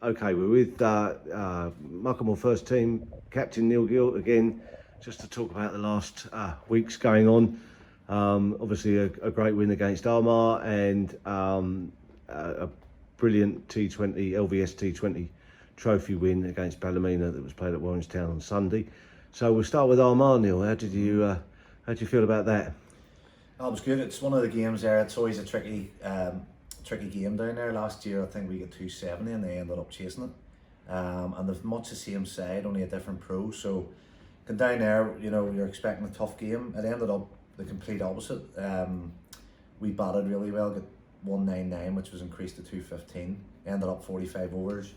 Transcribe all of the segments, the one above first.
Okay, we're with Muckamore first team captain Neil Gill again, just to talk about the last weeks going on. Obviously, a great win against Armagh and a brilliant T20 LVS T20 trophy win against Ballymena that was played at Warren's Town on Sunday. So we'll start with Armagh. Neil, how did you feel about that? Oh, it was good. It's one of the games there. It's always a tricky game down there. Last year I think we got 270 and they ended up chasing it. And they've much the same side, only a different pro. So going down there, you know, you're expecting a tough game. It ended up the complete opposite. We batted really well, got 199, which was increased to 215. Ended up 45 overs,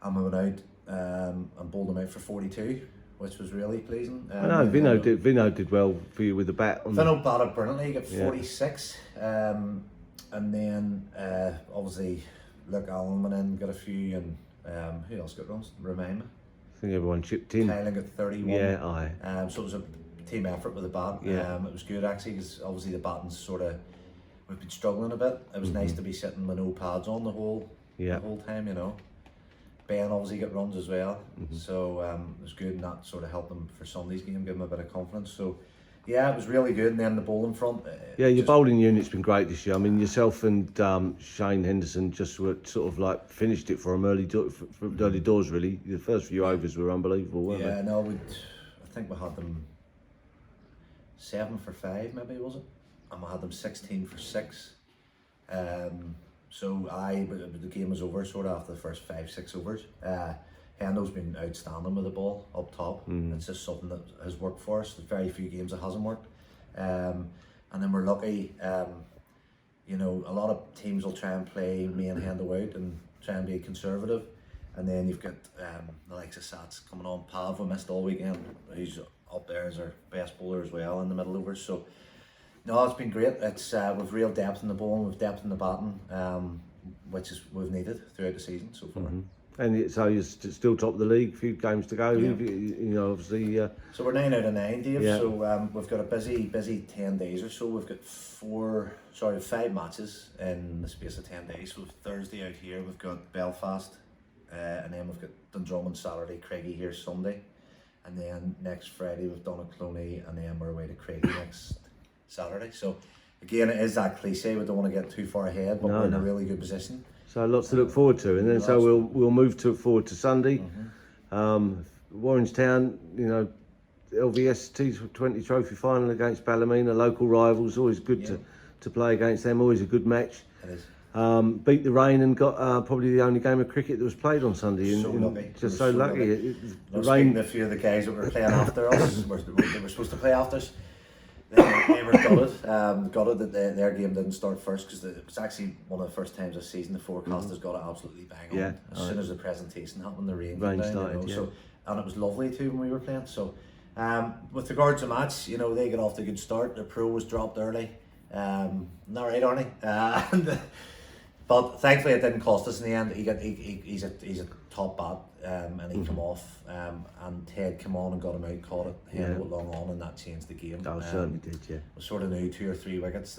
and we went out and bowled them out for 42, which was really pleasing. I know Vino did well for you with the bat. Vino batted brilliantly. He got 46. And then obviously Luke Allen went in, got a few, and who else got runs? Remind me. I think everyone chipped in. Kylan got 31. Yeah, aye. So it was a team effort with the bat. Yeah. It was good actually, because obviously the batting's we've been struggling a bit. It was nice to be sitting with no pads on the whole time, you know. Ben obviously got runs as well, so it was good, and that sort of helped him for Sunday's game, give him a bit of confidence. So yeah, it was really good. And then the bowling front. Yeah, your bowling unit's been great this year. I mean, yourself and Shane Henderson just were sort of like finished it for him early doors. Really, the first few overs were unbelievable, weren't they? Yeah, no, I think we had them 7 for 5, maybe was it, and we had them 16 for 6. So the game was over sort of after the first 5-6 overs. Hendo's been outstanding with the ball up top. It's just something that has worked for us. There's very few games that hasn't worked. And then we're lucky, you know, a lot of teams will try and play me and Hendo out and try and be conservative. And then you've got the likes of Sats coming on. Pav, we missed all weekend. He's up there as our best bowler as well in the middle overs. So no, it's been great. It's we've real depth in the bowling, we've depth in the batting, which we've needed throughout the season so far. And so you're still top of the league, a few games to go. Yeah. You know, obviously. So we're 9 out of 9, Dave. Yeah. So we've got a busy 10 days or so. We've got 5 matches in the space of 10 days. So Thursday out here, we've got Belfast, and then we've got Dundrum Saturday, Craigie here Sunday, and then next Friday we've done a Cloney, and then we're away to Craigie next Saturday. So again, it is that cliche. We don't want to get too far ahead, but we're in a really good position. So lots to look forward to, and then we'll move forward to Sunday. Warren's Town, you know, LVS T20 Trophy final against Ballymena, local rivals. Always good to play against them. Always a good match. It is. Beat the rain and got probably the only game of cricket that was played on Sunday. Lucky. Just so lucky. The rain. A few of the guys that were playing after us, they were supposed to play after us. They were gutted that their game didn't start first, because it was actually one of the first times this season the forecasters got it absolutely bang on. As soon as the presentation happened, the rain came down, started, you know, so, and it was lovely too when we were playing. So with regards to match, you know, they got off to a good start. The pro was dropped early. Not right, Arnie? But thankfully it didn't cost us in the end. He's a top bat, and he came off, and Ted came on and got him out, caught it, held it long on, and that changed the game. Oh, certainly did, yeah. We sort of knew 2 or 3 wickets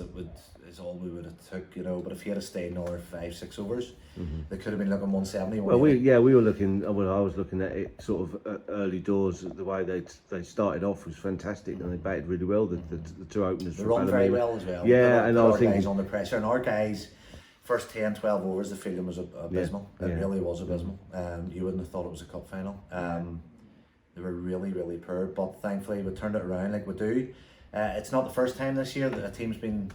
is all we would have took, you know. But if he had stayed another 5-6 overs, they could have been looking 170. Well, we were looking. Well, I was looking at it sort of early doors. The way they started off was fantastic, and they batted really well. The 2 openers. They run very well as well. Yeah, and I was thinking, guys under pressure, and our guys. First 10, 12 overs, the fielding was abysmal. It really was abysmal. You wouldn't have thought it was a cup final. They were really, really poor, but thankfully we turned it around like we do. It's not the first time this year that a team's been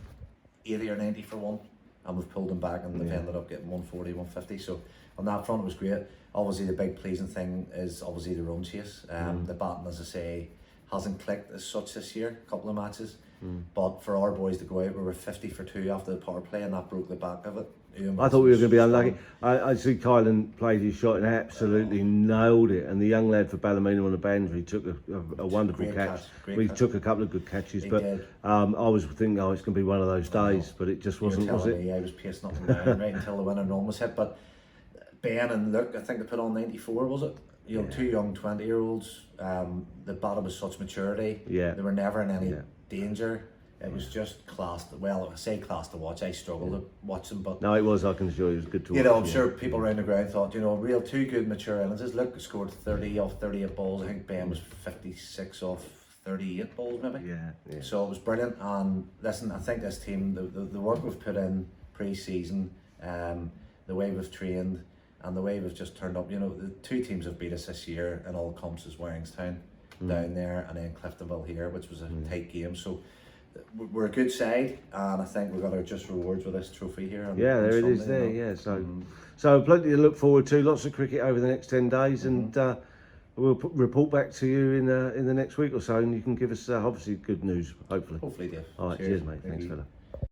80 or 90 for 1, and we've pulled them back, and they've ended up getting 140, 150. So on that front, it was great. Obviously, the big pleasing thing is obviously the run chase. The batting, as I say, hasn't clicked as such this year, a couple of matches. But for our boys to go out, we were 50 for 2 after the power play, and that broke the back of it. I thought we were going to be unlucky. I see Kylan played his shot and absolutely nailed it, and the young lad for Ballymena on the boundary took a wonderful catch. He took a couple of good catches, but I was thinking, it's going to be one of those days, but it just wasn't, was it? I was pacing up and down right until the winning run was hit. But Ben and Luke, I think they put on 94, was it? You know, 2 young 20-year-olds. The battle was such maturity. Yeah. They were never in any danger. It was just class. Well, I say class to watch. I struggled to watch them, but No, it was. I can assure you, it was good to watch. you know, I'm sure people around the ground thought, you know, real two good mature innings. Luke scored 30 off 38 balls. I think Ben was 56 off 38 balls, maybe. Yeah. So it was brilliant. And listen, I think this team, the work we've put in pre-season, the way we've trained, and the way we've just turned up. You know, the two teams have beat us this year in all comps as Warringstown down there, and then Cliftonville here, which was a tight game. So we're a good side, and I think we've got our just rewards with this trophy here. Yeah, there it is there, you know. yeah. So plenty to look forward to, lots of cricket over the next 10 days, and we'll report back to you in the next week or so, and you can give us obviously good news, hopefully. Hopefully, Dave. All right, cheers mate, thanks fella.